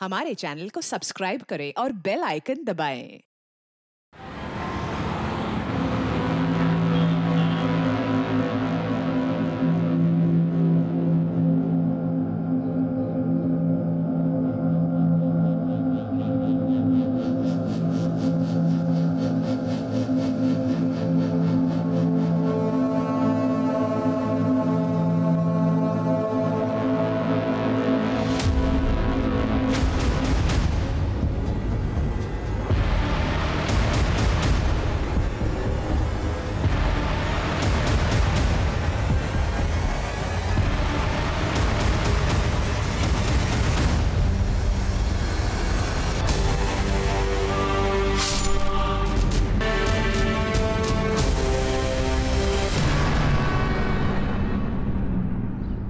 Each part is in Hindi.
हमारे चैनल को सब्सक्राइब करें और बेल आइकन दबाएं।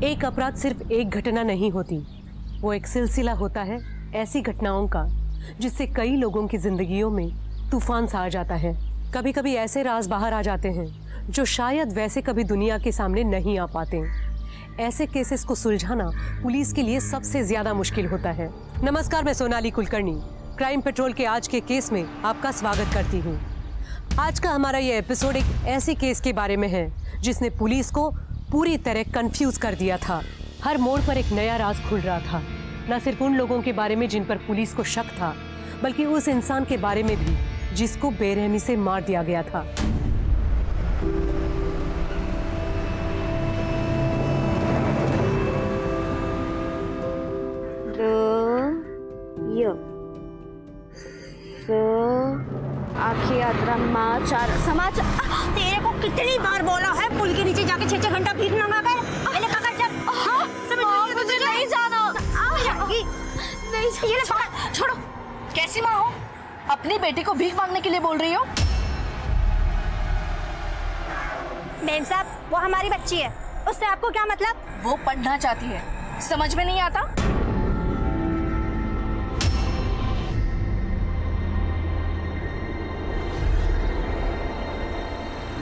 एक अपराध सिर्फ एक घटना नहीं होती, वो एक सिलसिला होता है ऐसी घटनाओं का जिससे कई लोगों की जिंदगियों में तूफान सा आ जाता है। कभी कभी ऐसे राज बाहर आ जाते हैं जो शायद वैसे कभी दुनिया के सामने नहीं आ पाते। ऐसे केसेस को सुलझाना पुलिस के लिए सबसे ज्यादा मुश्किल होता है। नमस्कार, मैं सोनाली कुलकर्णी क्राइम पेट्रोल के आज के केस में आपका स्वागत करती हूँ। आज का हमारा ये एपिसोड एक ऐसे केस के बारे में है जिसने पुलिस को पूरी तरह कंफ्यूज कर दिया था। हर मोड़ पर एक नया राज खुल रहा था, न सिर्फ उन लोगों के बारे में जिन पर पुलिस को शक था, बल्कि उस इंसान के बारे में भी जिसको बेरहमी से मार दिया गया था। समाचार तेरे को कितनी बार बोला है पुल के नीचे जाके 6-6 घंटा भीख मांगा कर। पहले पकड़ चल। हाँ, मुझे नहीं जाना। नहीं, ये छोड़ो। कैसी माँ हो, अपनी बेटी को भीख मांगने के लिए बोल रही हो? मैम साहब, वो हमारी बच्ची है, उससे आपको क्या मतलब? वो पढ़ना चाहती है, समझ में नहीं आता?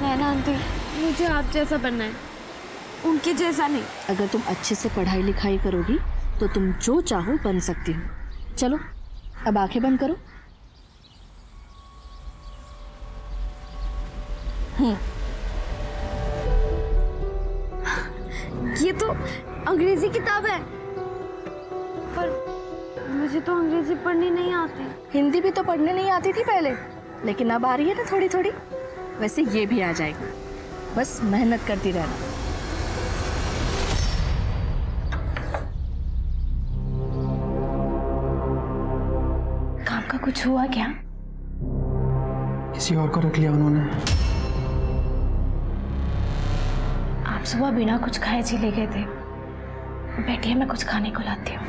नैना आंटी, मुझे आप जैसा बनना है, उनके जैसा नहीं। अगर तुम अच्छे से पढ़ाई लिखाई करोगी तो तुम जो चाहो बन सकती हो। चलो अब आंखें बंद करो। ये तो अंग्रेजी किताब है, पर मुझे तो अंग्रेजी पढ़नी नहीं आती। हिंदी भी तो पढ़ने नहीं आती थी पहले, लेकिन अब आ रही है ना थोड़ी थोड़ी। वैसे ये भी आ जाएगा, बस मेहनत करती रहना। काम का कुछ हुआ क्या? किसी और को रख लिया उन्होंने। आप सुबह बिना कुछ खाए चले गए थे। बैठिए, मैं कुछ खाने को लाती हूँ।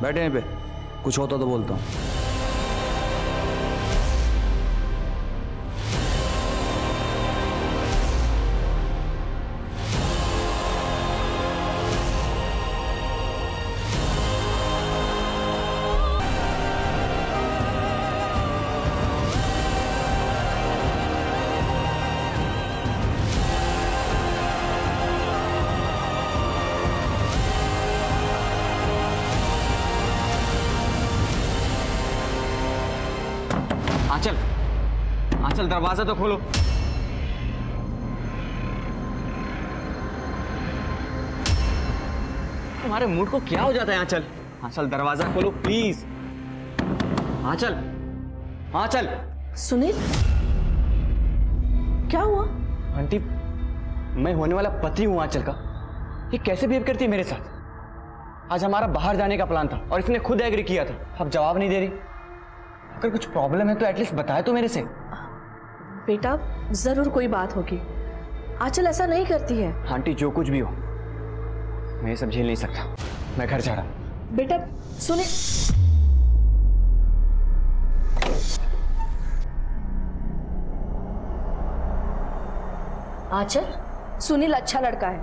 बैठे यहीं पे, कुछ होता तो बोलता हूँ। आंचल, दरवाजा तो खोलो। तुम्हारे मूड को क्या हो जाता है आंचल? आंचल दरवाजा खोलो प्लीज। आंचल, आंचल। सुनील, क्या हुआ? आंटी, मैं होने वाला पति हूं आंचल का। ये कैसे बिहेव करती है मेरे साथ? आज हमारा बाहर जाने का प्लान था और इसने खुद एग्री किया था, अब जवाब नहीं दे रही। अगर कुछ प्रॉब्लम है तो एटलीस्ट बताए तो मेरे से। बेटा, जरूर कोई बात होगी। आंचल ऐसा नहीं करती है। आंटी, जो कुछ भी हो, मैं ये सब झेल नहीं सकता। मैं घर जा रहा हूं। बेटा सुनील, आंचल, सुनील अच्छा लड़का है,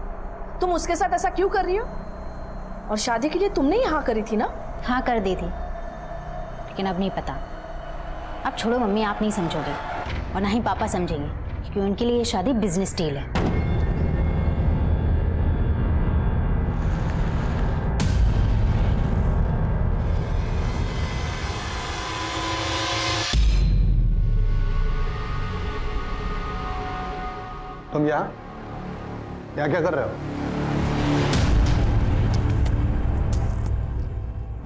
तुम उसके साथ ऐसा क्यों कर रही हो? और शादी के लिए तुमने ही हाँ करी थी ना? हाँ कर दी थी, लेकिन अब नहीं पता। अब छोड़ो मम्मी, आप नहीं समझोगे और ना ही पापा समझेंगे, क्योंकि उनके लिए ये शादी बिजनेस डील है। तुम यहाँ क्या कर रहे हो?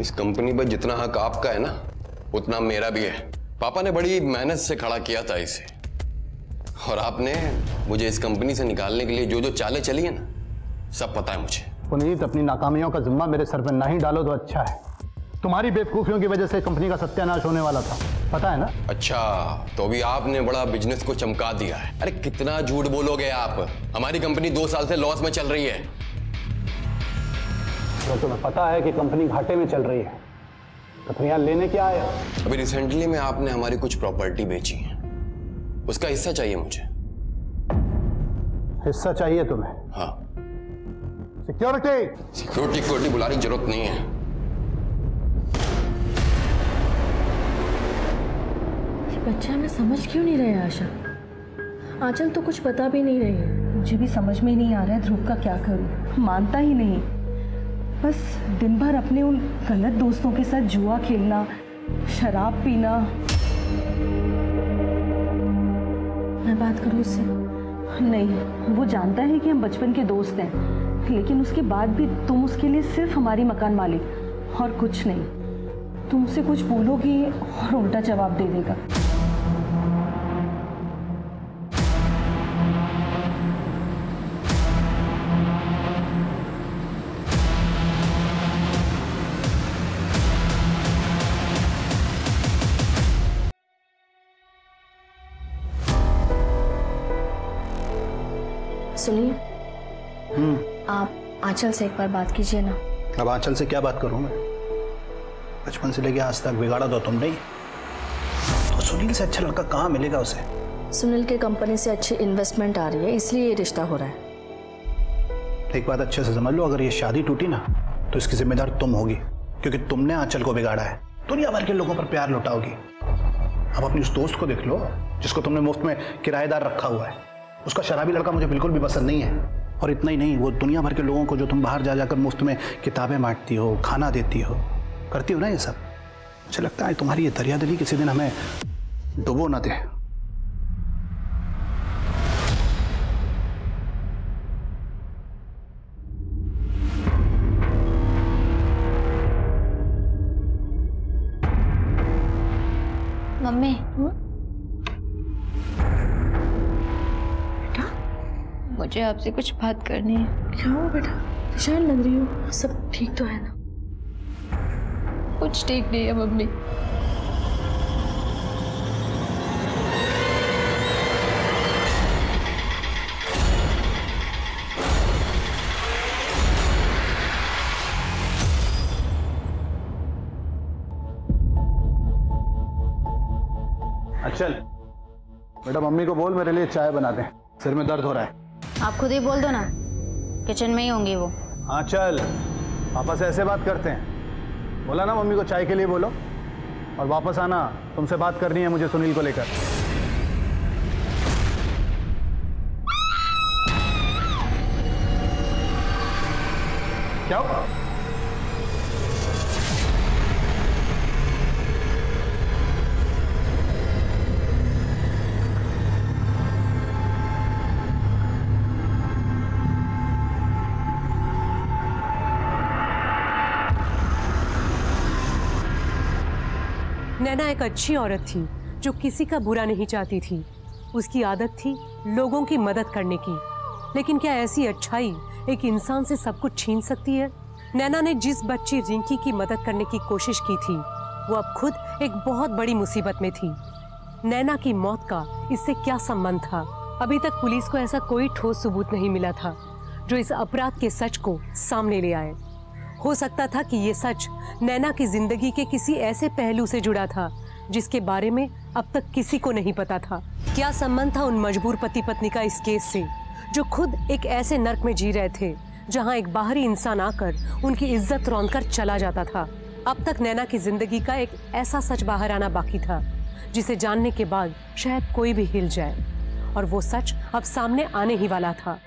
इस कंपनी पर जितना हक आपका है ना, उतना मेरा भी है। पापा ने बड़ी मेहनत से खड़ा किया था इसे, और आपने मुझे इस कंपनी से निकालने के लिए जो जो चालें चली है ना, सब पता है मुझे। पुनीत, अपनी नाकामियों का जिम्मा मेरे सर पर ना ही डालो तो अच्छा है। तुम्हारी बेवकूफियों की वजह से कंपनी का सत्यानाश होने वाला था, पता है ना? अच्छा, तो अभी आपने बड़ा बिजनेस को चमका दिया है। अरे कितना झूठ बोलोगे आप? हमारी कंपनी 2 साल से लॉस में चल रही है। तो तुम्हें पता है कि कंपनी घाटे में चल रही है, तो फिर यहाँ लेने क्या आए? अभी रिसेंटली में आपने हमारी कुछ प्रॉपर्टी बेची है, उसका हिस्सा चाहिए मुझे। हिस्सा चाहिए तुम्हें? हाँ। सिक्योरिटी बुलाने की जरूरत नहीं है। बच्चा मैं समझ क्यों नहीं रहे आशा? आंचल तो कुछ बता भी नहीं रही है। मुझे भी समझ में नहीं आ रहा है ध्रुव का क्या करूं। मानता ही नहीं, बस दिन भर अपने उन गलत दोस्तों के साथ जुआ खेलना, शराब पीना। मैं बात करूं उससे? नहीं, वो जानता है कि हम बचपन के दोस्त हैं, लेकिन उसके बाद भी तुम उसके लिए सिर्फ हमारी मकान मालिक और कुछ नहीं। तुम उसे कुछ बोलोगी और उल्टा जवाब दे देगा। सुनिए, आप आंचल से एक बार बात कीजिए ना। अब आंचल से क्या बात करूं मैं? बचपन से लेके आज तक बिगाड़ा तो तुमने ही। तो सुनील से अच्छा लड़का कहाँ मिलेगा उसे? सुनील के कंपनी से अच्छी इन्वेस्टमेंट आ रही है, इसलिए ये रिश्ता हो रहा है। एक बात अच्छे से समझ लो, अगर ये शादी टूटी ना तो इसकी जिम्मेदार तुम होगी, क्योंकि तुमने आंचल को बिगाड़ा है। दुनिया भर के लोगों पर प्यार लुटाओगी। अब अपनी उस दोस्त को देख लो जिसको तुमने मुफ्त में किराएदार रखा हुआ है। उसका शराबी लड़का मुझे बिल्कुल भी पसंद नहीं है। और इतना ही नहीं, वो दुनिया भर के लोगों को जो तुम बाहर जा जाकर मुफ्त में किताबें बांटती हो, खाना देती हो, करती हो ना ये सब, मुझे लगता है तुम्हारी ये दरियादिली किसी दिन हमें डुबो ना दे। मम्मी, मुझे आपसे कुछ बात करनी है। क्या हुआ बेटा? परेशान लग रही हो? सब ठीक तो है ना? कुछ ठीक नहीं है मम्मी। चल बेटा, मम्मी को बोल मेरे लिए चाय बना दे, सिर में दर्द हो रहा है। आप खुद ही बोल दो ना, किचन में ही होंगी वो। हाँ चल, पापा से ऐसे बात करते हैं। बोला ना मम्मी को चाय के लिए बोलो, और वापस आना, तुमसे बात करनी है मुझे सुनील को लेकर। क्या हुआ? नैना एक अच्छी औरत थी जो किसी का बुरा नहीं चाहती थी। उसकी आदत थी लोगों की मदद करने की। लेकिन क्या ऐसी अच्छाई एक इंसान से सब कुछ छीन सकती है? नैना ने जिस बच्ची रिंकी की मदद करने की कोशिश की थी, वो अब खुद एक बहुत बड़ी मुसीबत में थी। नैना की मौत का इससे क्या संबंध था? अभी तक पुलिस को ऐसा कोई ठोस सबूत नहीं मिला था जो इस अपराध के सच को सामने ले आए। हो सकता था कि ये सच नैना की जिंदगी के किसी ऐसे पहलू से जुड़ा था जिसके बारे में अब तक किसी को नहीं पता था। क्या संबंध था उन मजबूर पति पत्नी का इस केस से, जो खुद एक ऐसे नर्क में जी रहे थे जहां एक बाहरी इंसान आकर उनकी इज्जत रौंदकर चला जाता था। अब तक नैना की जिंदगी का एक ऐसा सच बाहर आना बाकी था जिसे जानने के बाद शायद कोई भी हिल जाए, और वो सच अब सामने आने ही वाला था।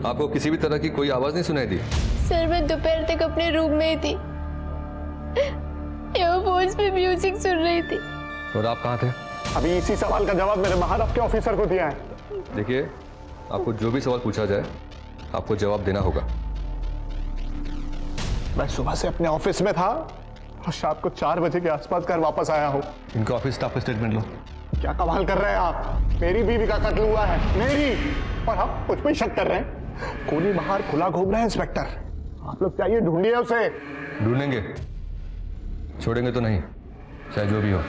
आपको किसी भी तरह की कोई आवाज नहीं सुनाई दी? सर मैं दोपहर तक अपने रूम में ही थी, ईयरफोन्स पे म्यूजिक सुन रही थी। और आप कहाँ थे? अभी इसी सवाल का जवाब मेरे बाहर आपके ऑफिसर को दिया है। देखिए, आपको जो भी सवाल पूछा जाए आपको जवाब देना होगा। मैं सुबह से अपने ऑफिस में था और शाम को 4 बजे के आसपास घर वापस आया हूँ। इनका ऑफिस स्टाफ का स्टेटमेंट लो। क्या कमाल कर रहे हैं आप? मेरी बीवी का कत्ल हुआ है, मेरी, और आप मुझ पे शक कर रहे हैं? खूनी बाहर खुला घूम रहा है इंस्पेक्टर, आप लोग चाहिए ढूंढिए उसे। ढूंढेंगे, छोड़ेंगे तो नहीं, चाहे जो भी हो।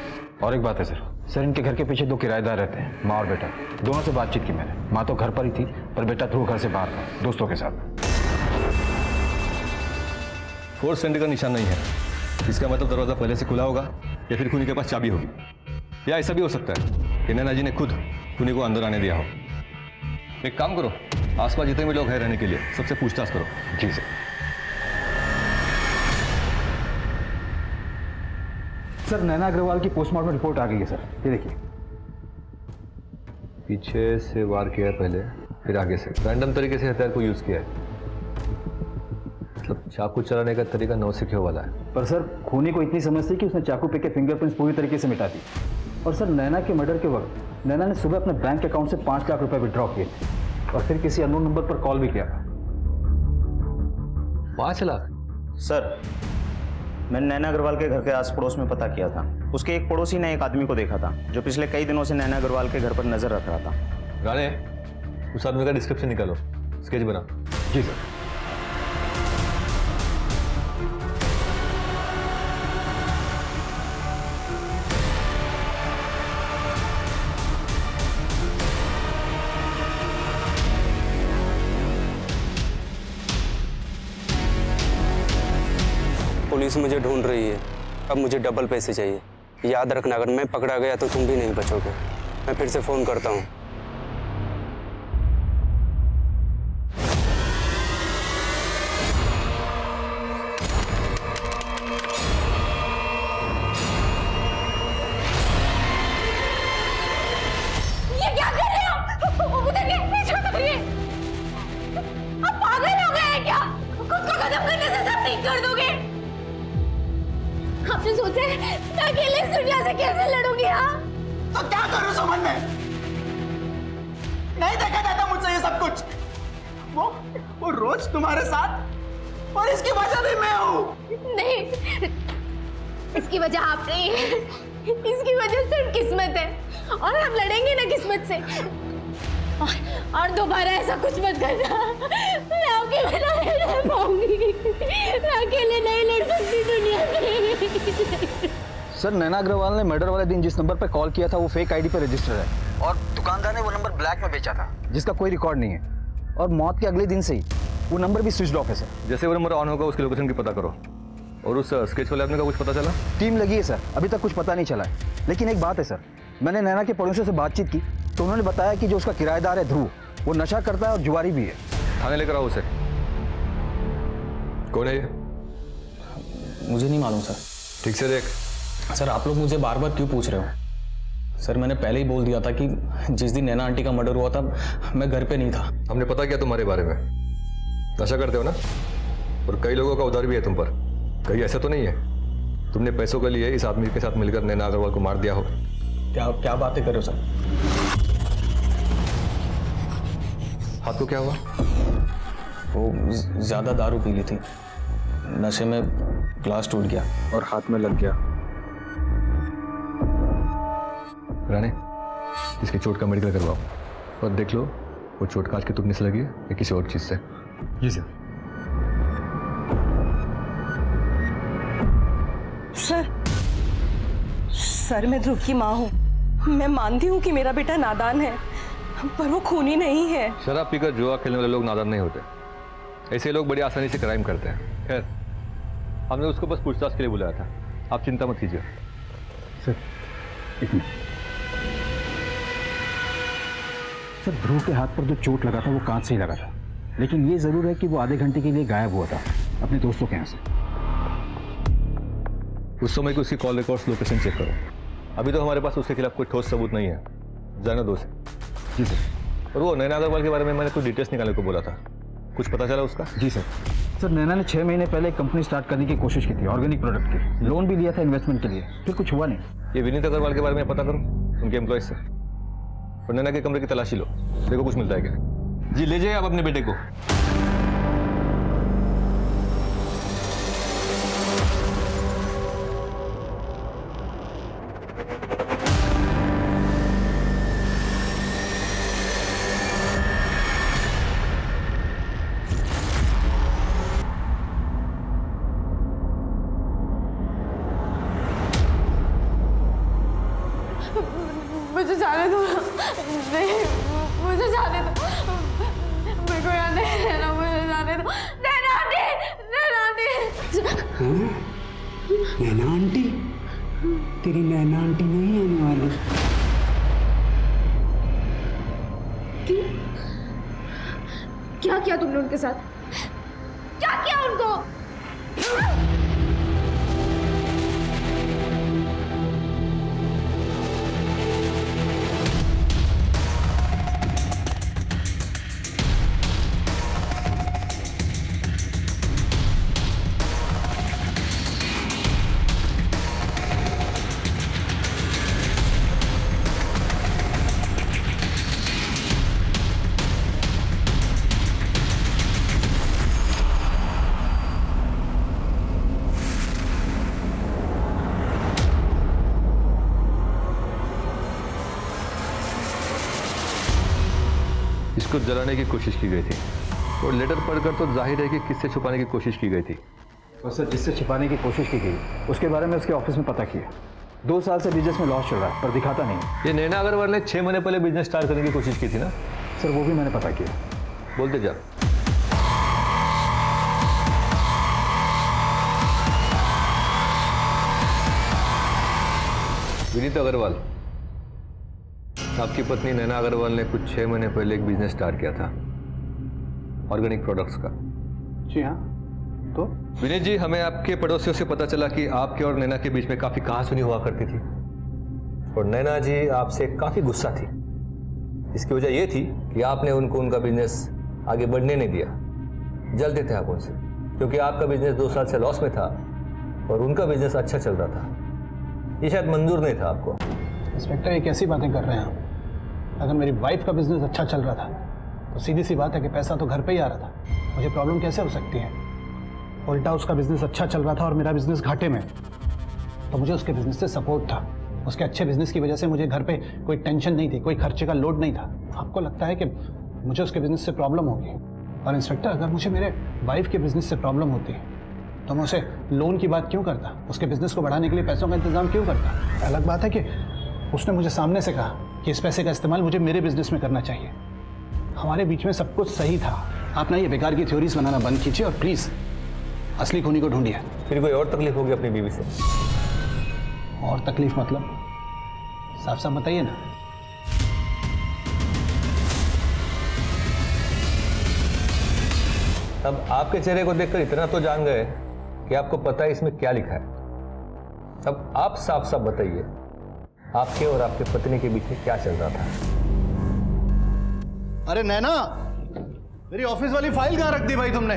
और एक बात है सर, इनके घर के पीछे 2 किराएदार रहते हैं, माँ और बेटा। दोनों से बातचीत की मैंने। माँ तो घर पर ही थी, पर बेटा थ्रू घर से बाहर था, दोस्तों के साथ। फोर्स सेंटर का निशान नहीं है, इसका मतलब दरवाजा पहले से खुला होगा या फिर खूनी के पास चाबी होगी, या ऐसा भी हो सकता है कि नैना जी ने खुद खूनी को अंदर आने दिया हो। एक काम करो, आसपास जितने भी लोग हैं रहने के लिए सबसे पूछताछ करो। जी सर। सर नैना अग्रवाल की पोस्टमार्टम रिपोर्ट आ गई है सर, ये देखिए। पीछे से वार किया है पहले, फिर आगे से रैंडम तरीके से हथियार को यूज किया है। मतलब चाकू चलाने का तरीका नौसिखियों वाला है। पर सर खूनी को इतनी समझ थी कि उसने चाकू पे के फिंगरप्रिंट्स पूरी तरीके से मिटा दी। और सर नैना के मर्डर के वक्त नैना ने सुबह अपने बैंक अकाउंट से 5 लाख रुपए विड्रॉ किए थे और फिर किसी अननोन नंबर पर कॉल भी किया था। 5 लाख? सर मैंने नैना अग्रवाल के घर के आस पड़ोस में पता किया था। उसके एक पड़ोसी ने एक आदमी को देखा था जो पिछले कई दिनों से नैना अग्रवाल के घर पर नजर रख रहा था। गाने, उस आदमी का डिस्क्रिप्शन निकालो, स्केच बना। जी सर। पुलिस मुझे ढूंढ रही है, अब मुझे डबल पैसे चाहिए। याद रखना, अगर मैं पकड़ा गया तो तुम भी नहीं बचोगे। मैं फिर से फोन करता हूँ। ये क्या कर रहे हो? उधर के पीछे उतरिए। आप पागल हो गए हैं क्या? खुद को खत्म करने से सब ठीक कर दोगे? आपने सोचा है मैं अकेले इस दुनिया से कैसे लड़ूंगी? हाँ तो क्या करूं सुमन में? नहीं देखा जाता मुझसे ये सब कुछ। वो रोज तुम्हारे साथ, और इसकी वजह भी मैं हूँ। नहीं, इसकी वजह आप नहीं है, इसकी वजह सिर्फ किस्मत है, और हम लड़ेंगे ना किस्मत से। और दोबारा ऐसा कुछ मत करना। मैं आपके बिना नहीं रह पाऊंगी, मैं अकेले नहीं लड़ सकती दुनिया में। सर नैना अग्रवाल ने मर्डर वाले दिन जिस नंबर पर कॉल किया था वो फेक आईडी पर रजिस्टर है, और दुकानदार ने वो नंबर ब्लैक में बेचा था जिसका कोई रिकॉर्ड नहीं है, और मौत के अगले दिन से ही वो नंबर भी स्विच ऑफ है सर। जैसे वो नंबर ऑन होगा उसकी लोकेशन की पता करो। और उस स्केच वाले आदमी का कुछ पता चला? टीम लगी है सर, अभी तक कुछ पता नहीं चला है। लेकिन एक बात है सर, मैंने नैना के पड़ोसियों से बातचीत की तो उन्होंने बताया कि जो उसका किराएदार है ध्रुव, वो नशा करता है और जुआरी भी है। थाने लेकर आओ उसे। कौन है ये? मुझे नहीं मालूम सर। ठीक से देख। सर आप लोग मुझे बार बार क्यों पूछ रहे हो? सर मैंने पहले ही बोल दिया था कि जिस दिन नैना आंटी का मर्डर हुआ था मैं घर पे नहीं था। हमने पता किया तुम्हारे बारे में, नशा करते हो ना, और कई लोगों का उधार भी है तुम पर। कहीं ऐसा तो नहीं है तुमने पैसों के लिए इस आदमी के साथ मिलकर नैना अग्रवाल को मार दिया हो? क्या क्या बातें कर रहे हो सर? हाथ को क्या हुआ? वो ज्यादा दारू पी ली थी, नशे में ग्लास टूट गया और हाथ में लग गया। राणे, इसकी चोट का मेडिकल करवाओ और देख लो वो चोट कांच के टूटने से लगी है या किसी और चीज से। जी सर। सर मैं ध्रुव की माँ हूँ। मैं मानती हूँ कि मेरा बेटा नादान है, पर वो खूनी नहीं है। शराब पीकर जुआ खेलने वाले लोग नादान नहीं होते, ऐसे लोग बड़ी आसानी से क्राइम करते हैं। खैर, हमने उसको बस पूछताछ के लिए बुलाया था, आप चिंता मत कीजिए। सर सर, ध्रुव के हाथ पर जो चोट लगा था वो कांच से ही लगा था, लेकिन ये जरूर है कि वो आधे घंटे के लिए गायब हुआ था अपने दोस्तों के यहाँ से। उस समय की उसकी कॉल रिकॉर्ड्स लोकेशन चेक करो। अभी तो हमारे पास उसके खिलाफ कोई ठोस सबूत नहीं है, जाने दो उसे। जी सर। और वो नैना अग्रवाल के बारे में मैंने कुछ डिटेल्स निकालने को बोला था, कुछ पता चला उसका? जी सर। सर नैना ने 6 महीने पहले एक कंपनी स्टार्ट करने की कोशिश की थी, ऑर्गेनिक प्रोडक्ट की। लोन भी लिया था इन्वेस्टमेंट के लिए, फिर कुछ हुआ नहीं। ये विनीत अग्रवाल के बारे में पता करो, उनके एम्प्लॉयज से, और नैना के कमरे की तलाशी लो, देखो कुछ मिलता है क्या। जी ले जाइए आप अपने बेटे को। मुझे जाने दो, नहीं मुझे जाने दो, मेरे को यहाँ नहीं रहना, मुझे जाने दो। नैना आंटी, नैना आंटी। नैना आंटी? तेरी नैना आंटी नहीं आने वाली। क्या किया तुमने उनके साथ? क्या किया उनको? इसको जलाने की कोशिश की गई थी और लेटर पढ़कर तो जाहिर है कि किससे छुपाने की कोशिश की गई थी। और सर जिससे छिपाने की कोशिश की गई उसके बारे में उसके ऑफिस में पता किया। 2 साल से बिजनेस में लॉस चल रहा है पर दिखाता नहीं। ये नैना अग्रवाल ने 6 महीने पहले बिजनेस स्टार्ट करने की कोशिश की थी ना? सर वो भी मैंने पता किया। बोलते जा। विनीत अग्रवाल, आपकी पत्नी नैना अग्रवाल ने कुछ 6 महीने पहले एक बिजनेस स्टार्ट किया था ऑर्गेनिक प्रोडक्ट्स का। जी हाँ। तो विनीत जी, हमें आपके पड़ोसियों से पता चला कि आपके और नैना के बीच में काफी कहासुनी हुआ करती थी और नैना जी आपसे काफी गुस्सा थी। इसकी वजह यह थी कि आपने उनको उनका बिजनेस आगे बढ़ने नहीं दिया, जलते थे आप उनसे, क्योंकि आपका बिजनेस 2 साल से लॉस में था और उनका बिजनेस अच्छा चल रहा था। ये शायद मंजूर नहीं था आपको। इंस्पेक्टर ये कैसी बातें कर रहे हैं आप? अगर मेरी वाइफ का बिजनेस अच्छा चल रहा था तो सीधी सी बात है कि पैसा तो घर पे ही आ रहा था, मुझे प्रॉब्लम कैसे हो सकती है? उल्टा उसका बिजनेस अच्छा चल रहा था और मेरा बिजनेस घाटे में, तो मुझे उसके बिजनेस से सपोर्ट था। उसके अच्छे बिजनेस की वजह से मुझे घर पे कोई टेंशन नहीं थी, कोई खर्चे का लोड नहीं था। आपको लगता है कि मुझे उसके बिजनेस से प्रॉब्लम होगी? और इंस्पेक्टर अगर मुझे मेरे वाइफ के बिजनेस से प्रॉब्लम होती तो मैं उसे लोन की बात क्यों करता? उसके बिजनेस को बढ़ाने के लिए पैसों का इंतजाम क्यों करता? अलग बात है कि उसने मुझे सामने से कहा कि इस पैसे का इस्तेमाल मुझे मेरे बिजनेस में करना चाहिए। हमारे बीच में सब कुछ सही था। आप ना ये बेकार की थ्योरीज बनाना बंद कीजिए और प्लीज असली खूनी को ढूंढिए। फिर कोई और तकलीफ होगी अपनी बीवी से? और तकलीफ मतलब? साफ साफ बताइए ना। अब आपके चेहरे को देखकर इतना तो जान गए कि आपको पता है इसमें क्या लिखा है। अब आप साफ साफ बताइए, आपके और आपके पत्नी के बीच में क्या चल रहा था? अरे नैना, मेरी ऑफिस वाली फाइल कहाँ रख दी भाई तुमने?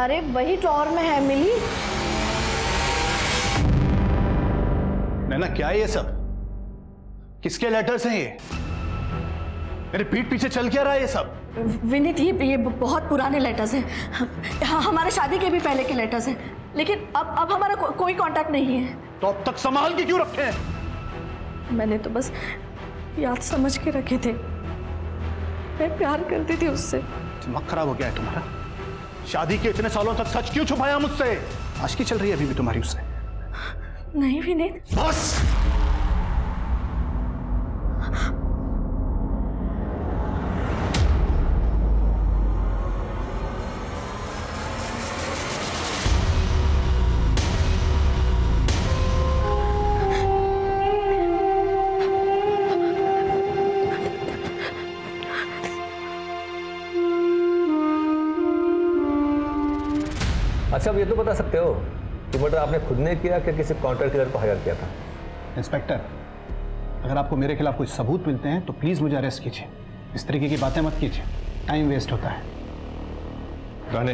अरे वही टॉर में है, मिली। नैना क्या है ये सब? किसके लेटर्स हैं ये? मेरे पीठ पीछे चल क्या रहा है ये सब? विनीत, ये बहुत पुराने लेटर्स हैं। हमारे शादी के भी पहले के लेटर्स हैं, लेकिन अब हमारा कोई कांटेक्ट नहीं है। तो अब तक संभाल के क्यों रखे हैं? मैंने तो बस याद समझ के रखे थे। मैं प्यार करती थी उससे। दिमाग खराब हो गया है तुम्हारा? शादी के इतने सालों तक सच क्यों छुपाया मुझसे? आशिकी चल रही है अभी भी तुम्हारी उससे? नहीं विनीत, बस। अच्छा, अब ये तो बता सकते हो कि मर्डर आपने खुद ने किया कि किसी कॉन्ट्रैक्ट किलर को हायर किया था? इंस्पेक्टर, अगर आपको मेरे खिलाफ कोई सबूत मिलते हैं तो प्लीज मुझे अरेस्ट कीजिए। इस तरीके की बातें मत कीजिए, टाइम वेस्ट होता है। गाने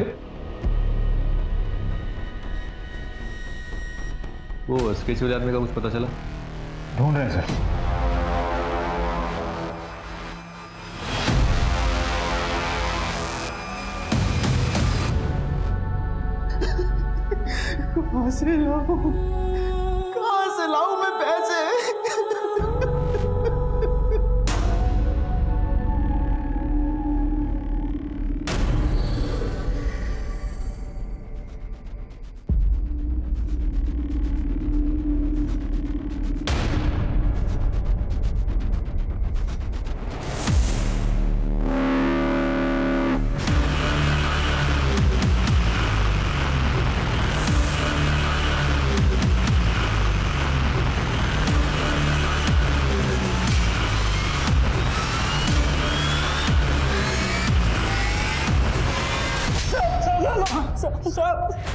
वो स्केच वाले आदमी का कुछ पता चला? ढूंढ रहे हैं सर। कहाँ से लाऊं मैं पैसे?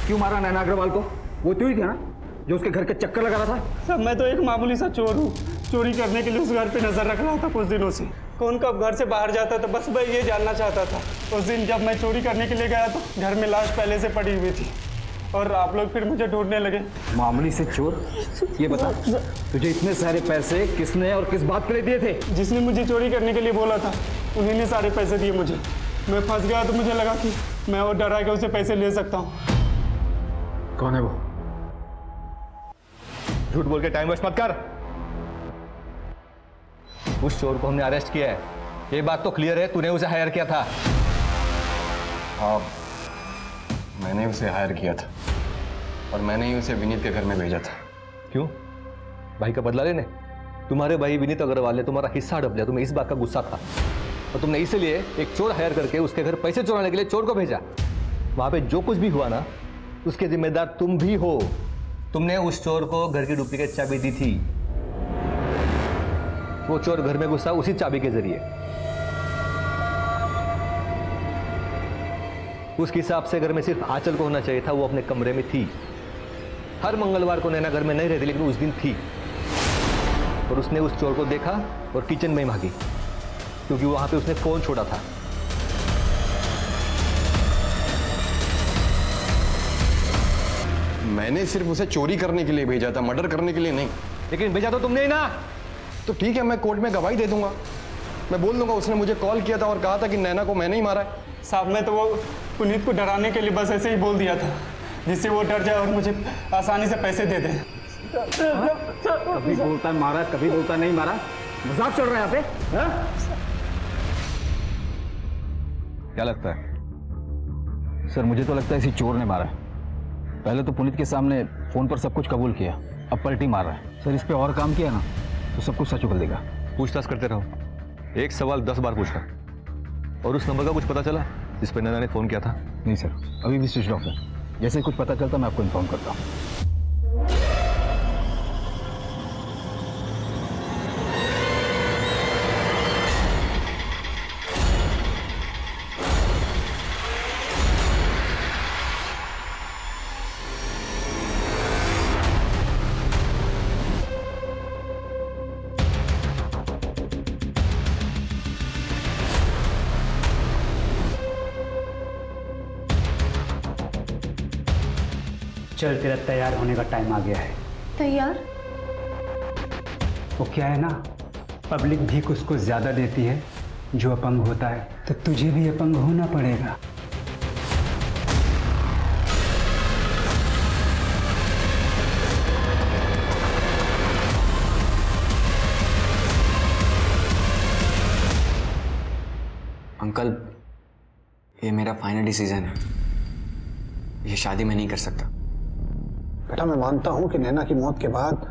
क्यों मारा नैना अग्रवाल को? वो तू ही था ना जो उसके घर के चक्कर लगा रहा था? सर मैं तो एक मामूली सा चोर हूँ। चोरी करने के लिए उस घर पे नजर रख रहा था कुछ दिनों से। कौन कब घर से बाहर जाता था बस मैं ये जानना चाहता था। उस दिन जब मैं चोरी करने के लिए गया तो घर में लाश पहले से पड़ी हुई थी और आप लोग फिर मुझे ढूंढने लगे। मामूली से चोर? ये बता, तुझे इतने सारे पैसे किसने और किस बात के लिए दिए थे? जिसने मुझे चोरी करने के लिए बोला था उन्हीं ने सारे पैसे दिए मुझे। मैं फंस गया तो मुझे लगा कि मैं और डरा के उसे पैसे ले सकता हूँ। कौन है वो? झूठ बोल के टाइम वेस्ट मत कर। उस चोर को हमने अरेस्ट किया है, ये बात तो क्लियर है। तूने उसे हायर किया था। हाँ, मैंने उसे हायर किया था और मैंने ही उसे विनीत के घर में भेजा था। क्यों? भाई का बदला लेने? तुम्हारे भाई विनीत अग्रवाल ने तुम्हारा हिस्सा हड़प लिया, तुम्हें इस बात का गुस्सा था और तुमने इसलिए एक चोर हायर करके उसके घर पैसे चुराने के लिए चोर को भेजा। वहां पे जो कुछ भी हुआ ना उसके जिम्मेदार तुम भी हो। तुमने उस चोर को घर की डुप्लीकेट चाबी दी थी। वो चोर घर में घुसा उसी चाबी के जरिए। उसके हिसाब से घर में सिर्फ आंचल को होना चाहिए था, वो अपने कमरे में थी। हर मंगलवार को नैना घर में नहीं रहती लेकिन उस दिन थी और उसने उस चोर को देखा और किचन में ही भागी क्योंकि वहां पे उसने फोन छोड़ा था। मैंने सिर्फ उसे चोरी करने के लिए भेजा था, मर्डर करने के लिए नहीं। लेकिन भेजा तो तुमने ही ना। तो ठीक है, मैं कोर्ट में गवाही दे दूंगा। मैं बोल दूंगा उसने मुझे कॉल किया था और कहा था कि नैना को मैंने ही मारा है। साहब मैं तो वो पुनीत को डराने के लिए बस ऐसे ही बोल दिया था जिससे वो डर जाए और मुझे आसानी से पैसे दे दे। कभी बोलता मारा, कभी बोलता नहीं मारा। मजाक चल रहा है यहाँ पे? क्या लगता है? सर मुझे तो लगता है इसी चोर ने मारा है। पहले तो पुनीत के सामने फोन पर सब कुछ कबूल किया, अब पलटी मार रहा है। सर इस पे और काम किया ना तो सब कुछ सच उगल देगा। पूछताछ करते रहो, एक सवाल 10 बार पूछना। और उस नंबर का कुछ पता चला जिस पर नैना ने फोन किया था? नहीं सर, अभी भी स्विच ऑफ है। जैसे ही कुछ पता चलता मैं आपको इन्फॉर्म करता हूँ। चल तेरा तैयार होने का टाइम आ गया है। तैयार? वो क्या है ना, पब्लिक भीख उसको ज्यादा देती है जो अपंग होता है, तो तुझे भी अपंग होना पड़ेगा। अंकल, ये मेरा फाइनल डिसीजन है। ये शादी मैं नहीं कर सकता। बेटा मैं मानता हूं कि नैना की मौत के बाद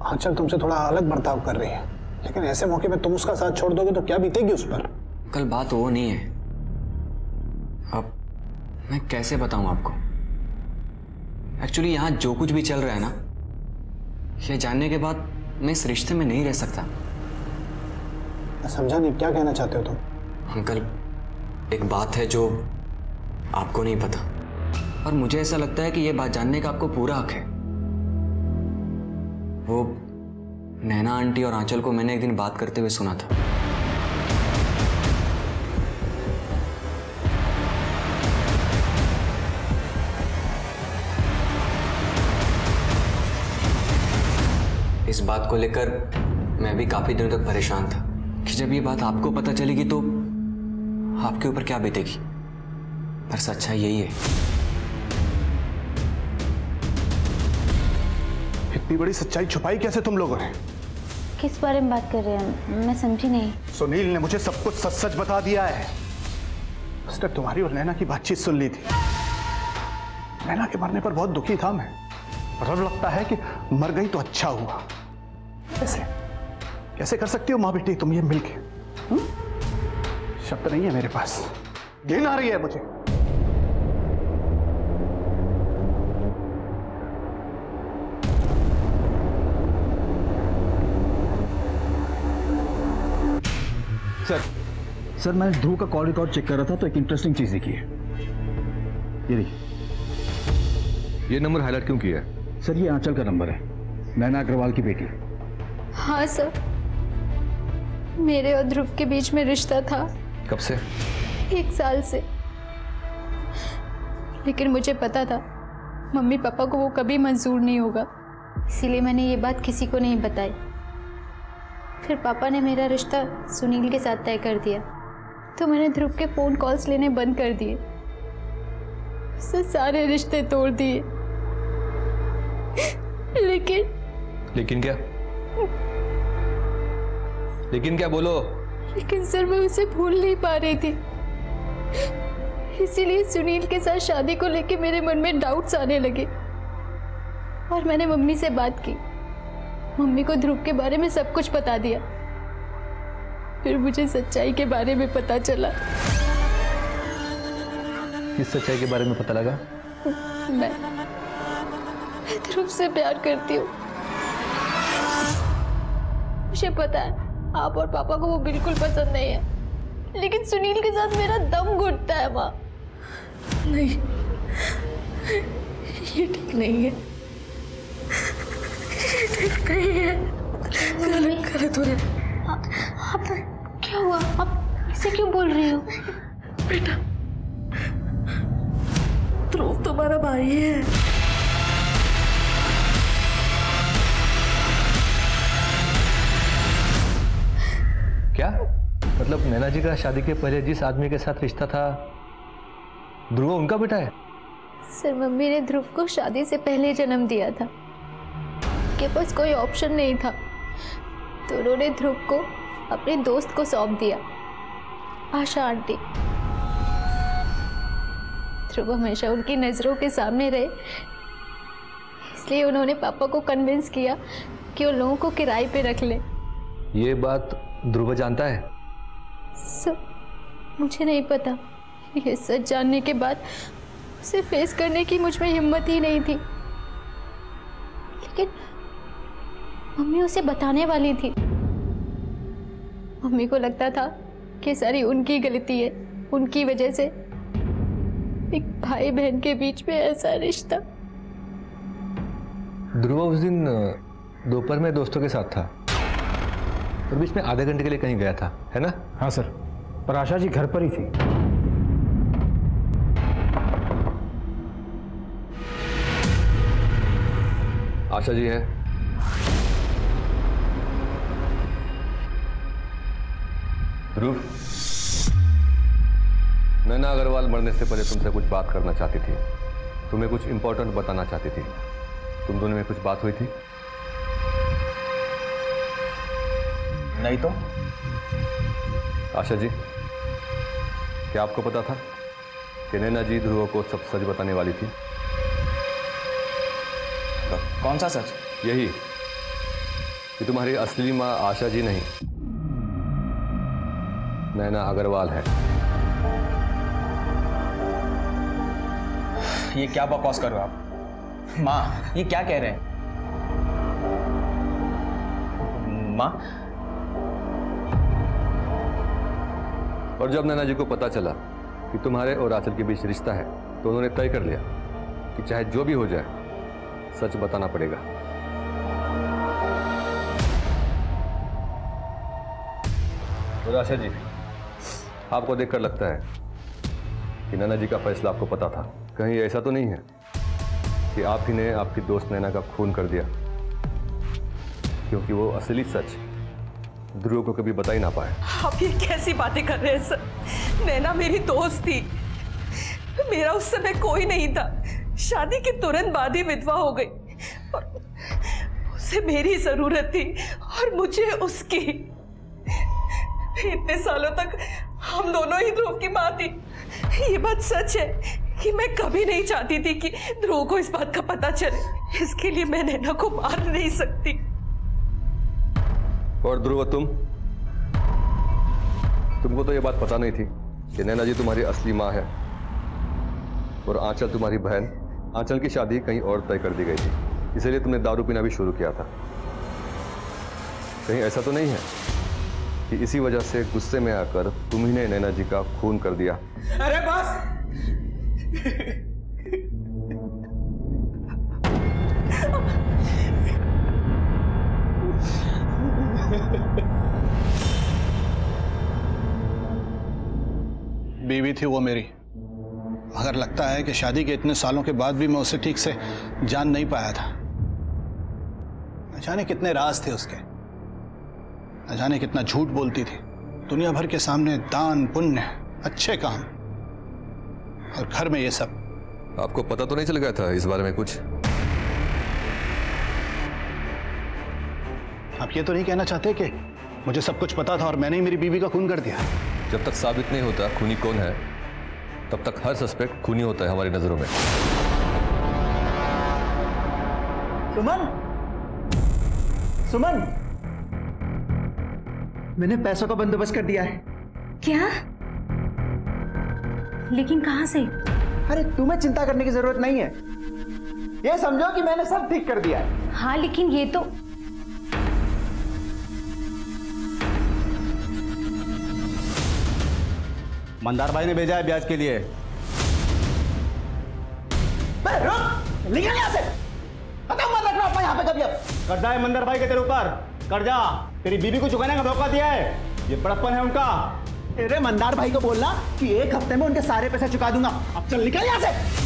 आंचल तुमसे थोड़ा अलग बर्ताव कर रही है, लेकिन ऐसे मौके पे तुम उसका साथ छोड़ दोगे तो क्या बीतेगी उस पर? अंकल बात वो नहीं है। अब मैं कैसे बताऊं आपको? एक्चुअली यहां जो कुछ भी चल रहा है ना, ये जानने के बाद मैं इस रिश्ते में नहीं रह सकता। मैं समझा नहीं, क्या कहना चाहते हो तुम? अंकल, एक बात है जो आपको नहीं पता, और मुझे ऐसा लगता है कि यह बात जानने का आपको पूरा हक है। वो नैना आंटी और आंचल को मैंने एक दिन बात करते हुए सुना था। इस बात को लेकर मैं भी काफी दिनों तक परेशान था कि जब ये बात आपको पता चलेगी तो आपके ऊपर क्या बीतेगी। पर सच्चाई यही है। इतनी बड़ी सच्चाई छुपाई कैसे तुम लोगों ने? किस बारे में बात कर रहे हैं, मैं समझी नहीं। सुनील ने मुझे सब कुछ सच सच बता दिया है। उसने तुम्हारी और नैना की बातचीत सुन ली थी। नैना के मरने पर बहुत दुखी था मैं, पर अब लगता है कि मर गई तो अच्छा हुआ। कैसे कैसे कर सकती हो माँ बेटी तुम ये मिलके? शब्द नहीं है मेरे पास, घिन आ रही है मुझे। सर मैंने ध्रुव का कॉल रिकॉर्ड चेक कर रहा था तो एक इंटरेस्टिंग चीज देखी है। ये देखिए। ये नंबर हाईलाइट क्यों किया है? सर ये आंचल का नंबर है, नैना अग्रवाल की बेटी। हाँ सर, मेरे और ध्रुव के बीच में रिश्ता था। कब से? 1 साल से। लेकिन मुझे पता था मम्मी पापा को वो कभी मंजूर नहीं होगा, इसीलिए मैंने ये बात किसी को नहीं बताई। फिर पापा ने मेरा रिश्ता सुनील के साथ तय कर दिया, तो मैंने ध्रुव के फोन कॉल्स लेने बंद कर दिए, उससे सारे रिश्ते तोड़ दिए। लेकिन क्या? लेकिन क्या बोलो? लेकिन सर मैं उसे भूल नहीं पा रही थी, इसीलिए सुनील के साथ शादी को लेके मेरे मन में डाउट्स आने लगे। और मैंने मम्मी से बात की, मम्मी को ध्रुव के बारे में सब कुछ बता दिया। फिर मुझे सच्चाई के बारे में पता चला। किस सच्चाई के बारे में पता लगा? मैं ध्रुव से प्यार करती हूँ। मुझे पता है आप और पापा को वो बिल्कुल पसंद नहीं है, लेकिन सुनील के साथ मेरा दम घुटता है माँ। नहीं, ये ठीक नहीं है, ये ठीक नहीं है। गलत हो रहा है। आप क्या हुआ? आप इसे क्यों बोल रही हो? बेटा, ध्रुव तुम्हारा भाई है। क्या मतलब नैना जी का शादी के पहले जिस आदमी के साथ रिश्ता था ध्रुव उनका बेटा है? सर मम्मी ने ध्रुव को शादी से पहले जन्म दिया था, के पास कोई ऑप्शन नहीं था, तो उन्होंने ध्रुव को अपने दोस्त को सौंप दिया, आशा आंटी। ध्रुव हमेशा उनकी नजरों के सामने रहे, इसलिए उन्होंने पापा को कन्विंस किया कि उन लोगों को किराए पे रख ले। ये बात ध्रुव जानता है? सर मुझे नहीं पता, ये सच जानने के बाद उसे फेस करने की मुझ में हिम्मत ही नहीं थी, लेकिन मम्मी उसे बताने वाली थी। मम्मी को लगता था कि सारी उनकी गलती है, उनकी वजह से एक भाई बहन के बीच में ऐसा रिश्ता। ध्रुव उस दिन दोपहर में दोस्तों के साथ था और बीच में आधे घंटे के लिए कहीं गया था, है ना? हाँ सर, पर आशा जी घर पर ही थी। आशा जी है। ध्रुव, नैना अग्रवाल मरने से पहले तुमसे कुछ बात करना चाहती थी, तुम्हें कुछ इंपॉर्टेंट बताना चाहती थी। तुम दोनों में कुछ बात हुई थी? नहीं तो। आशा जी, क्या आपको पता था कि नैना जी ध्रुव को सब सच बताने वाली थी? कौन सा सच? यही कि तुम्हारी असली मां आशा जी नहीं, नैना अग्रवाल है। ये क्या बकवास कर रहे हो आप? माँ, ये क्या कह रहे हैं? माँ? और जब नैना जी को पता चला कि तुम्हारे और आंचल के बीच रिश्ता है, तो उन्होंने तय कर लिया कि चाहे जो भी हो जाए, सच बताना पड़ेगा। और आशा जी, आपको देखकर लगता है कि नैना जी का फैसला आपको पता था। कहीं ऐसा तो नहीं है कि आप ही ने आपकी दोस्त नैना का खून कर दिया? क्योंकि वो असली सच ध्रुव को कभी बता ही ना पाए। आप ये कैसी बातें कर रहे हैं सर? नैना मेरी दोस्त थी, मेरा उस समय कोई नहीं था। शादी के तुरंत बाद ही विधवा हो गई और उसे मेरी जरूरत थी और मुझे उसकी। इतने सालों तक हम दोनों ही ध्रुव की मां थी। ये बात सच है कि मैं कभी नहीं चाहती थी कि ध्रुव को इस बात का पता चले। इसके लिए मैं नैना को मार नहीं सकती। और ध्रुव, तुमको तो ये बात पता नहीं थी कि नैना जी तुम्हारी असली मां है और आंचल तुम्हारी बहन। आंचल की शादी कहीं और तय कर दी गई थी, इसलिए तुमने दारू पीना भी शुरू किया था। कहीं ऐसा तो नहीं है कि इसी वजह से गुस्से में आकर तुम ही ने नैना जी का खून कर दिया? अरे बस! बीवी थी वो मेरी, मगर लगता है कि शादी के इतने सालों के बाद भी मैं उसे ठीक से जान नहीं पाया था। न जाने कितने राज थे उसके, न जाने कितना झूठ बोलती थी दुनिया भर के सामने। दान पुण्य, अच्छे काम, और घर में ये सब। आपको पता तो नहीं चल गया था इस बारे में कुछ? आप ये तो नहीं कहना चाहते कि मुझे सब कुछ पता था और मैंने ही मेरी बीवी का खून कर दिया? जब तक साबित नहीं होता खूनी कौन है, तब तक हर सस्पेक्ट खूनी होता है हमारी नजरों में। सुमन, सुमन, मैंने पैसों का बंदोबस्त कर दिया है। क्या? लेकिन कहां से? अरे तुम्हें चिंता करने की जरूरत नहीं है, ये समझो कि मैंने सब ठीक कर दिया है। हाँ, लेकिन ये तो मंदार भाई ने भेजा है ब्याज के लिए। रुक, निकल यहाँ से, खत्म मत रखना अपना यहाँ पे कभी। अब कर्जा है मंदार भाई के तेरे ऊपर, कर्जा तेरी बीवी को चुकाने का मौका दिया है, ये बड़प्पन है उनका। अरे मंदार भाई को बोलना कि 1 हफ्ते में उनके सारे पैसे चुका दूंगा। अब चल निकल यहाँ से।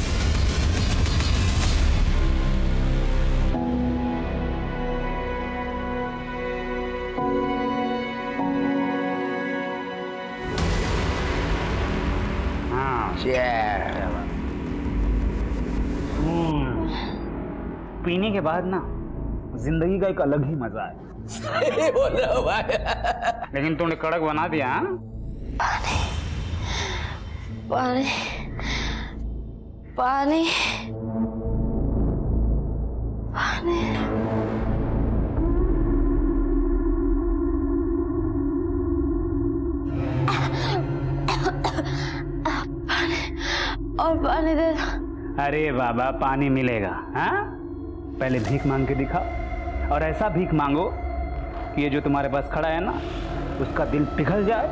पीने के बाद ना जिंदगी का एक अलग ही मजा है। बोलो भाई। लेकिन तूने कड़क बना दिया। पानी पानी पानी पानी और पानी दे। अरे बाबा, पानी मिलेगा। हाँ, पहले भीख मांग के दिखाओ, और ऐसा भीख मांगो कि ये जो तुम्हारे पास खड़ा है ना, उसका दिल पिघल जाए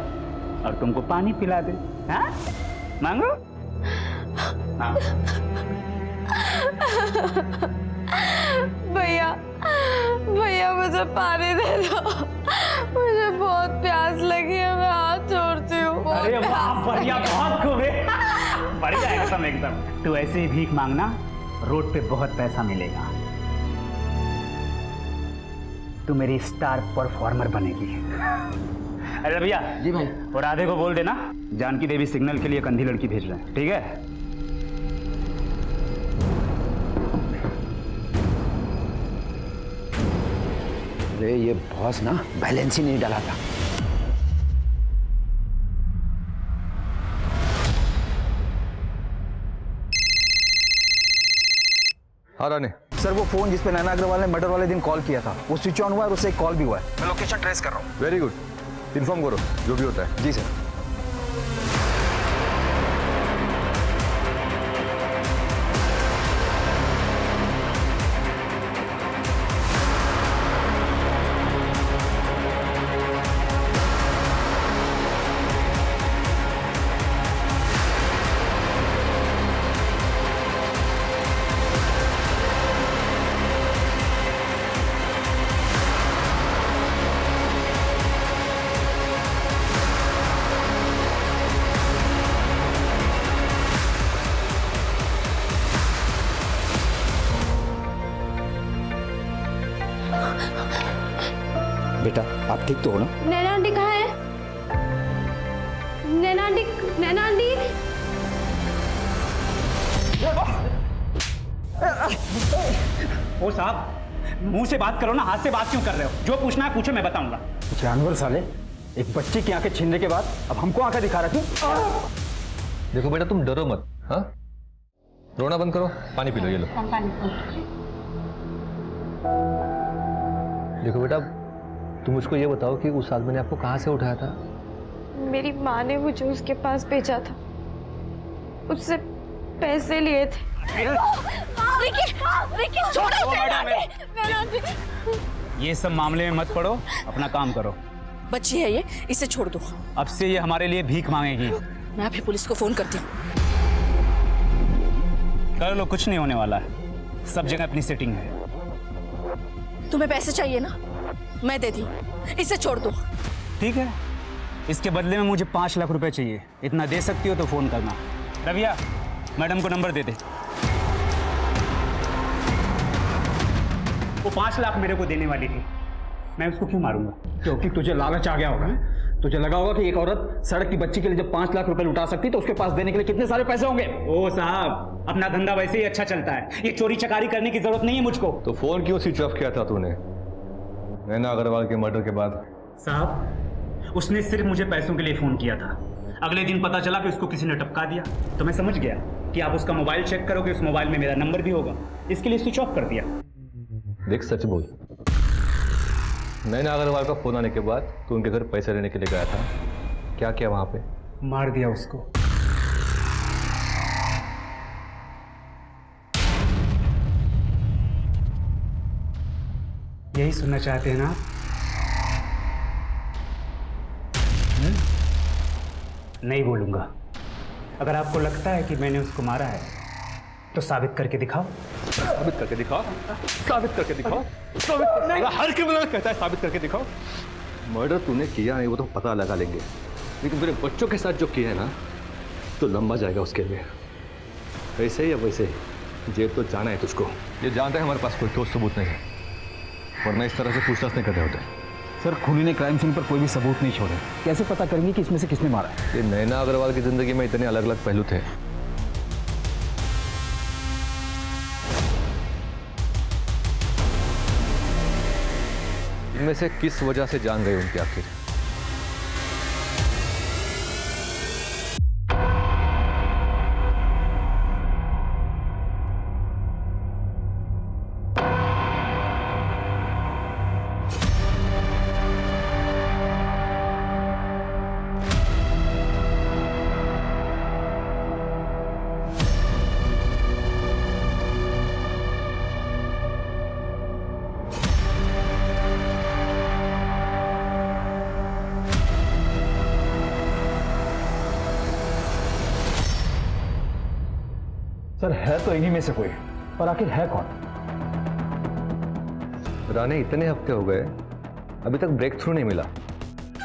और तुमको पानी पिला दे। हाँ, मांगो। हाँ। भैया भैया मुझे पानी दे दो, मुझे बहुत प्यास लगी है, मैं हाथ जोड़ती हूँ। अरे वाह, बढ़िया, बहुत खूब है, बढ़िया एकदम एकदम। तू ऐसे ही भीख मांगना, रोड पे बहुत पैसा मिलेगा। तू मेरी स्टार परफॉर्मर बनेगी। अरे भैया जी भाई, और राधे को बोल देना जानकी देवी सिग्नल के लिए एक अंधी लड़की भेज रहे हैं, ठीक है? अरे ये बॉस ना बैलेंस ही नहीं डाला था। हाँ रानी। सर वो फोन जिस पे नैना अग्रवाल ने मर्डर वाले दिन कॉल किया था वो स्विच ऑन हुआ है और उससे एक कॉल भी हुआ है। मैं लोकेशन ट्रेस कर रहा हूँ। वेरी गुड, इन्फॉर्म करो जो भी होता है। जी सर। बेटा आप ठीक तो हो ना? नैना आंटी कहाँ है? नैना आंटी, नैना आंटी। ओ साहब, मुंह से बात करो ना, हाथ से बात क्यों कर रहे हो? जो पूछना है पूछो, मैं बताऊंगा। जानवर साले, एक बच्चे की आंखें छीनने के बाद अब हमको आंखें दिखा रहा क्यों? देखो बेटा तुम डरो मत, हाँ? रोना बंद करो, पानी पी लो, ये लो। देखो बेटा तुम मुझको ये बताओ कि उस आदमी ने आपको कहाँ से उठाया था? मेरी माँ ने मुझे उसके पास भेजा था, उससे पैसे लिए थे। ये सब मामले में मत पड़ो, अपना काम करो। बच्ची है ये, इसे छोड़ दो। अब से ये हमारे लिए भीख मांगेगी। मैं अभी पुलिस को फोन करती हूँ। कर लो, कुछ नहीं होने वाला है, सब जगह अपनी सेटिंग है। तुम्हें पैसे चाहिए ना, मैं दे दी, इसे छोड़ दो। ठीक है, इसके बदले में मुझे 5 लाख रुपए चाहिए। इतना दे सकती हो तो फोन करना। रविया, मैडम को नंबर दे दे। वो 5 लाख मेरे को देने वाली थी, मैं उसको क्यों मारूंगा? क्योंकि तुझे लालच आ गया होगा। तुझे लगा होगा कि एक औरत सड़क की बच्ची के लिए जब 5 लाख रुपए लुटा सकती तो उसके पास देने के लिए कितने सारे पैसे होंगे। ओ साहब, अपना धंधा वैसे ही अच्छा चलता है, ये चोरी चकारी करने की जरूरत नहीं है मुझको। तो फोन क्यों स्विच ऑफ किया था तूने नैना अग्रवाल के मर्डर के बाद? साहब, उसने सिर्फ मुझे पैसों के लिए फोन किया था। अगले दिन पता चला कि उसको किसी ने टपका दिया, तो मैं समझ गया कि आप उसका मोबाइल चेक करोगे, उस मोबाइल में मेरा नंबर भी होगा, इसके लिए स्विच ऑफ कर दिया। देख सच बोल, नैना अग्रवाल का फोन आने के बाद तू उनके घर पैसे लेने के लिए गया था, क्या किया वहां पे? मार दिया उसको। यही सुनना चाहते हैं ना आप? नहीं बोलूंगा। अगर आपको लगता है कि मैंने उसको मारा है तो साबित करके दिखाओ। साबित करके दिखाओ, साबित करके दिखाओ, साबित कर... हर क्रिमिनल कहता है साबित करके दिखाओ। मर्डर तूने किया नहीं वो तो पता लगा लेंगे, लेकिन मेरे बच्चों के साथ जो किया है ना तो लंबा जाएगा उसके लिए। वैसे ही या वैसे जेल तो जाना है तुझको। ये जानता है हमारे पास कोई ठोस सबूत नहीं है, वरना इस तरह से पूछताछ नहीं करते होते। सर, खूनी ने क्राइम सीन पर कोई भी सबूत नहीं छोड़े, कैसे पता करेंगे कि इसमें से किसने मारा है? ये नैना अग्रवाल की जिंदगी में इतने अलग अलग पहलू थे। इनमें से किस वजह से जान गई उनकी आखिर? सर, है तो इन्हीं में से कोई, पर आखिर है कौन? रानी, इतने हफ्ते हो गए अभी तक ब्रेक थ्रू नहीं मिला।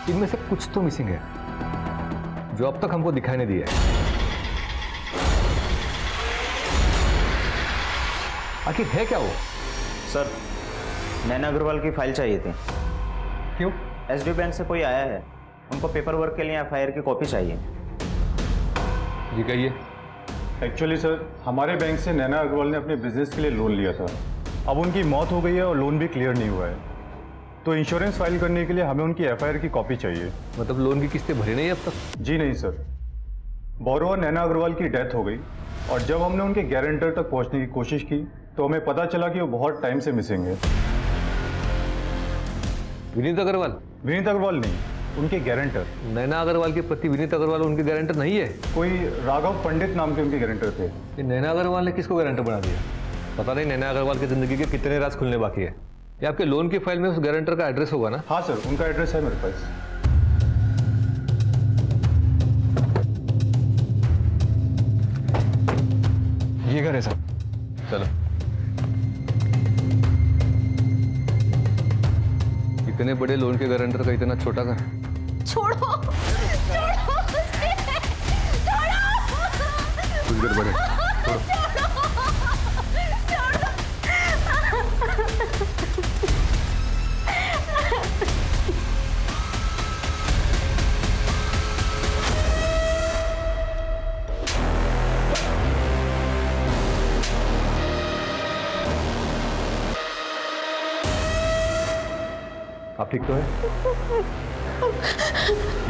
इनमें से कुछ तो मिसिंग है जो अब तक हमको दिखाई नहीं दिया है। आखिर है क्या वो? सर, नैना अग्रवाल की फाइल चाहिए थी। क्यों? एसडी बैंक से कोई आया है, उनको पेपर वर्क के लिए एफआईआर की कॉपी चाहिए। जी कहिए। एक्चुअली सर, हमारे बैंक से नैना अग्रवाल ने अपने बिजनेस के लिए लोन लिया था। अब उनकी मौत हो गई है और लोन भी क्लियर नहीं हुआ है, तो इंश्योरेंस फाइल करने के लिए हमें उनकी एफआईआर की कॉपी चाहिए। मतलब लोन की किस्तें भरी नहीं अब तक? जी नहीं सर, बोरोवर नैना अग्रवाल की डेथ हो गई और जब हमने उनके गारंटर तक पहुंचने की कोशिश की तो हमें पता चला कि वो बहुत टाइम से मिसिंग है। विनीत अग्रवाल? विनीत अग्रवाल नहीं, उनके गारंटर। नैना अग्रवाल के पति विनीत अग्रवाल उनके गारंटर नहीं है? कोई राघव पंडित नाम के उनके गारंटर थे। ये नैना अग्रवाल ने किसको गारंटर बना दिया? पता नहीं नैना अग्रवाल की जिंदगी के कितने राज खुलने बाकी है। ये आपके लोन की फाइल में उस गारंटर का एड्रेस होगा ना? हाँ सर, उनका एड्रेस है मेरे पास। ये घर है सर। चलो। इतने बड़े लोन के गारंटर का इतना छोटा घर? छोड़ो, छोड़ो मुझे, छोड़ो। कुछ गड़बड़ है, छोड़ो। आप ठीक तो है?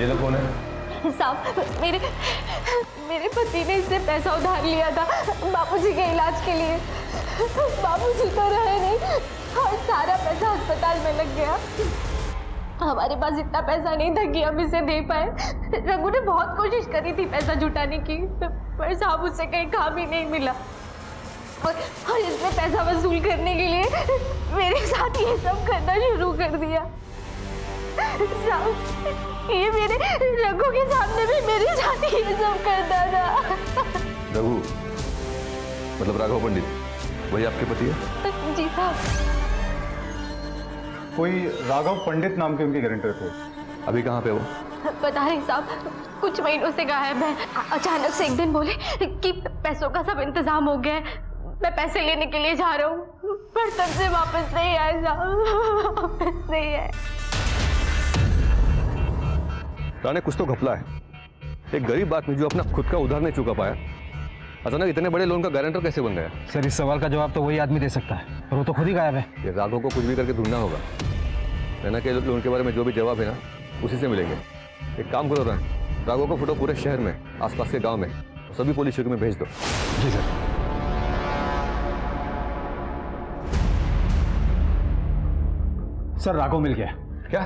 ये लोग कौन है? साहब, मेरे पति ने इससे पैसा उधार लिया था बापूजी के इलाज के लिए। बापूजी तो रहे नहीं और सारा पैसा अस्पताल में लग गया। हमारे पास इतना पैसा नहीं था कि हम इसे दे पाए। रघु ने बहुत कोशिश करी थी पैसा जुटाने की, पर साहब उससे कहीं काम ही नहीं मिला। और इसने पैसा वसूल करने के लिए मेरे साथ ये सब करना शुरू कर दिया। साहब, ये मेरे रघु के सामने भी मेरे साथ ये सब करता था। रघु मतलब राघव पंडित, वही आपके पति है? जी साहब। कोई राघव पंडित नाम के उनके गारंटर थे। अभी कहाँ पे वो? पता नहीं साहब, कुछ महीनों से गायब है। अचानक से एक दिन बोले कि पैसों का सब इंतजाम हो गया है, मैं पैसे लेने के लिए जा रहा हूँ, पर तब से वापस नहीं आए साहब, वापस नहीं आए। राणे, कुछ तो घपला है। एक गरीब आदमी जो अपना खुद का उधार नहीं चुका पाया, अचानक इतने बड़े लोन का गारंटर कैसे बन गया? सर, इस सवाल का जवाब तो वही आदमी दे सकता है, पर वो तो खुद ही गायब है। ये राघव को कुछ भी करके ढूंढना होगा। नैना के लोन के बारे में जो भी जवाब है ना, उसी से मिलेंगे। एक काम करो राघव को फोटो पूरे शहर में, आसपास के गांव में, सभी पुलिस चौकी में भेज दो। जी सर। सर, राघव मिल गया। क्या?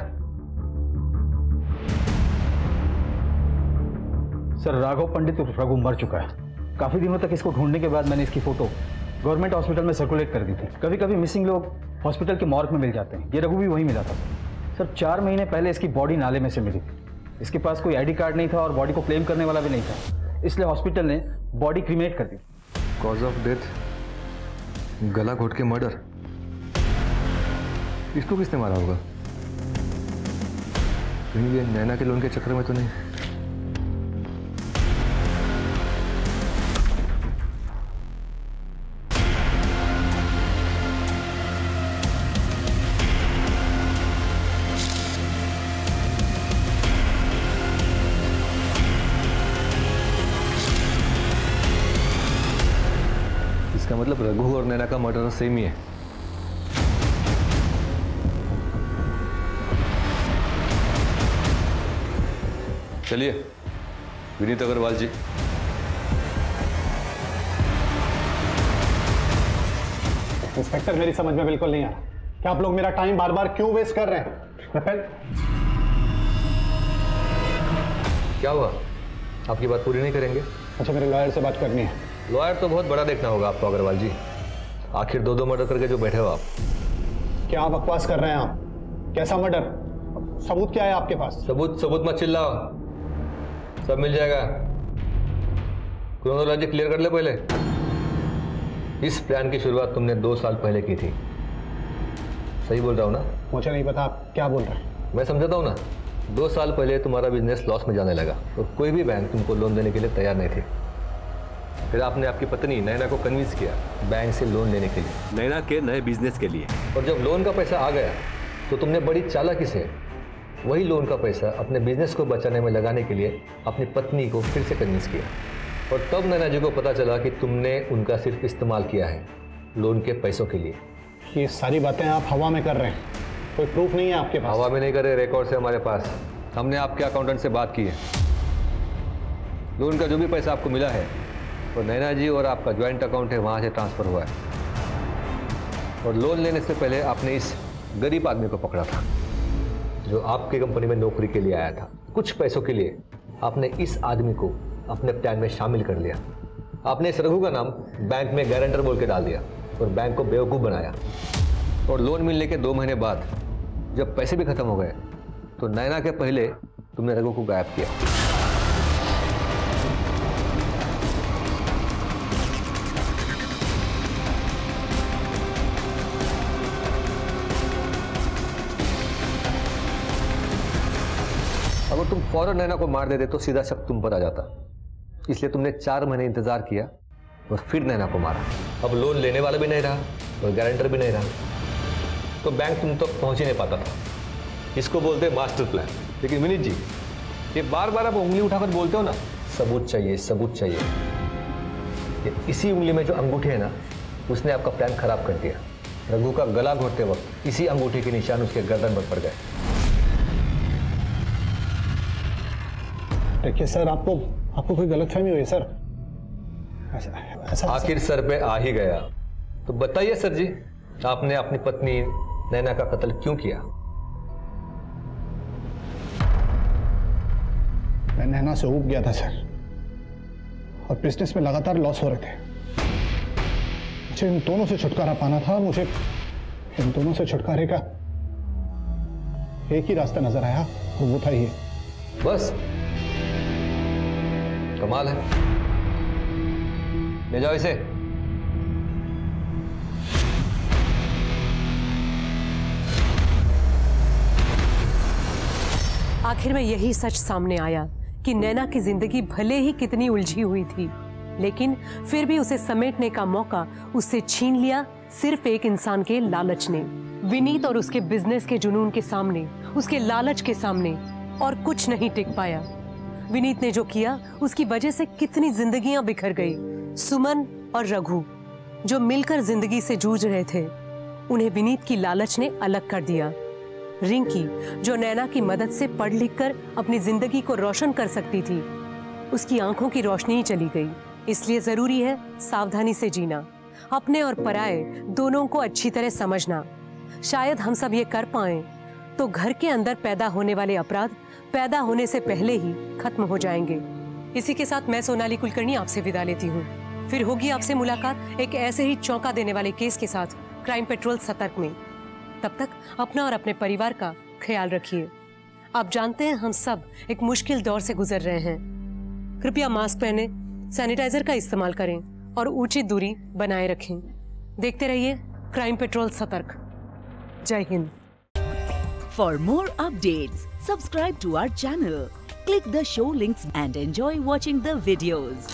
सर, राघव पंडित उर्फ रघु मर चुका है। काफी दिनों तक इसको ढूंढने के बाद मैंने इसकी फोटो गवर्नमेंट हॉस्पिटल में सर्कुलेट कर दी थी। कभी कभी मिसिंग लोग हॉस्पिटल के मॉर्ग में मिल जाते हैं, ये रघु भी वहीं मिला था। सर, 4 महीने पहले इसकी बॉडी नाले में से मिली थी। इसके पास कोई आईडी कार्ड नहीं था और बॉडी को क्लेम करने वाला भी नहीं था, इसलिए हॉस्पिटल ने बॉडी क्रीमेट कर दी। कॉज ऑफ डेथ गला घोट के मर्डर। इसको किसने मारा होगा? कहीं ये नैना के लोन के चक्कर में तो नहीं? इसका मतलब रघु और नैना का मर्डर सेम ही है। चलिए विनीत अग्रवाल जी। इंस्पेक्टर, मेरी समझ में बिल्कुल नहीं आ रहा कि आप लोग मेरा टाइम बार बार क्यों वेस्ट कर रहे हैं। क्या हुआ? आपकी बात पूरी नहीं करेंगे? अच्छा, मेरे लॉयर से बात करनी है। लॉयर तो बहुत बड़ा देखना होगा आपको अग्रवाल जी। आखिर 2 मर्डर करके जो बैठे हो आप। क्या बकवास कर रहे हैं आप? कैसा मर्डर? सबूत क्या है आपके पास? सबूत मत चिल्लाओ, सब मिल जाएगा। क्रोनोलॉजी क्लियर कर ले पहले। इस प्लान की शुरुआत तुमने 2 साल पहले की थी, सही बोल रहा हूँ ना? मुझे नहीं पता आप क्या बोल रहे हैं। मैं समझाता हूँ ना। 2 साल पहले तुम्हारा बिजनेस लॉस में जाने लगा तो कोई भी बैंक तुमको लोन देने के लिए तैयार नहीं थी। फिर आपने आपकी पत्नी नैना को कन्विंस किया बैंक से लोन लेने के लिए, नैना के नए बिजनेस के लिए। और जब लोन का पैसा आ गया तो तुमने बड़ी चालाकी से वही लोन का पैसा अपने बिजनेस को बचाने में लगाने के लिए अपनी पत्नी को फिर से कन्विंस किया। और तब नैना जी को पता चला कि तुमने उनका सिर्फ इस्तेमाल किया है लोन के पैसों के लिए। ये सारी बातें आप हवा में कर रहे हैं, कोई प्रूफ नहीं है आपके पास? हवा में नहीं कर रहे, रिकॉर्ड से हमारे पास। हमने आपके अकाउंटेंट से बात की है। लोन का जो भी पैसा आपको मिला है वो नैना जी और आपका ज्वाइंट अकाउंट है, वहाँ से ट्रांसफ़र हुआ है। और लोन लेने से पहले आपने इस गरीब आदमी को पकड़ा था जो आपकी कंपनी में नौकरी के लिए आया था। कुछ पैसों के लिए आपने इस आदमी को अपने प्लान में शामिल कर लिया। आपने इस रघु का नाम बैंक में गारंटर बोल के डाल दिया और बैंक को बेवकूफ़ बनाया। और लोन मिलने के 2 महीने बाद जब पैसे भी खत्म हो गए तो नैना के पहले तुमने रघु को गायब किया। अगर तुम फौरन नैना को मार देते तो सीधा शक तुम पर आ जाता, इसलिए तुमने 4 महीने इंतजार किया और फिर नैना को मारा। अब लोन लेने वाला भी नहीं रहा और गारंटर भी नहीं रहा, तो बैंक तुम तक पहुंच ही नहीं पाता था। इसको बोलते हैं मास्टर प्लान। लेकिन विनीत जी, ये बार बार आप उंगली उठाकर बोलते हो ना, सबूत चाहिए, सबूत चाहिए। ये इसी उंगली में जो अंगूठी है ना, उसने आपका प्लान खराब कर दिया। रघु का गला घोटते वक्त इसी अंगूठी के निशान उसके गर्दन पर पड़ गए। देखिए सर, आपको कोई गलतफहमी हुई सर? ऐसा आखिर सर पे आ ही गया तो बताइए सर जी, आपने अपनी पत्नी नैना का कत्ल क्यों किया? मैं नैना से ऊब गया था सर, और बिजनेस में लगातार लॉस हो रहे थे। मुझे इन दोनों से छुटकारा पाना था। मुझे इन दोनों से छुटकारे का एक ही रास्ता नजर आया, और वो था ये। बस? कमाल है। ले जाओ इसे। आखिर में यही सच सामने आया कि नैना की जिंदगी भले ही कितनी उलझी हुई थी, लेकिन फिर भी उसे समेटने का मौका उससे छीन लिया सिर्फ एक इंसान के लालच ने। विनीत और उसके बिजनेस के जुनून के सामने, उसके लालच के सामने और कुछ नहीं टिक पाया। विनीत ने जो किया उसकी वजह से कितनी जिंदगियां बिखर गई। सुमन और रघु जो मिलकर जिंदगी से जूझ रहे थे, उन्हें विनीत की लालच ने अलग कर दिया। रिंकी जो नैना की मदद से पढ़ लिख कर अपनी जिंदगी को रोशन कर सकती थी, उसकी आंखों की रोशनी ही चली गई। इसलिए जरूरी है सावधानी से जीना, अपने और पराये दोनों को अच्छी तरह समझना। शायद हम सब ये कर पाएं तो घर के अंदर पैदा होने वाले अपराध पैदा होने से पहले ही खत्म हो जाएंगे। इसी के साथ मैं सोनाली कुलकर्णी आपसे विदा लेती हूँ। फिर होगी आपसे मुलाकात एक ऐसे ही चौंका देने वाले केस के साथ क्राइम पेट्रोल सतर्क में। तब तक अपना और अपने परिवार का ख्याल रखिए। आप जानते हैं हम सब एक मुश्किल दौर से गुजर रहे हैं। कृपया मास्क पहने, सैनिटाइजर का इस्तेमाल करें और उचित दूरी बनाए रखें। देखते रहिए क्राइम पेट्रोल सतर्क। जय Hind. For more updates, subscribe to our channel, click the show links and enjoy watching the videos.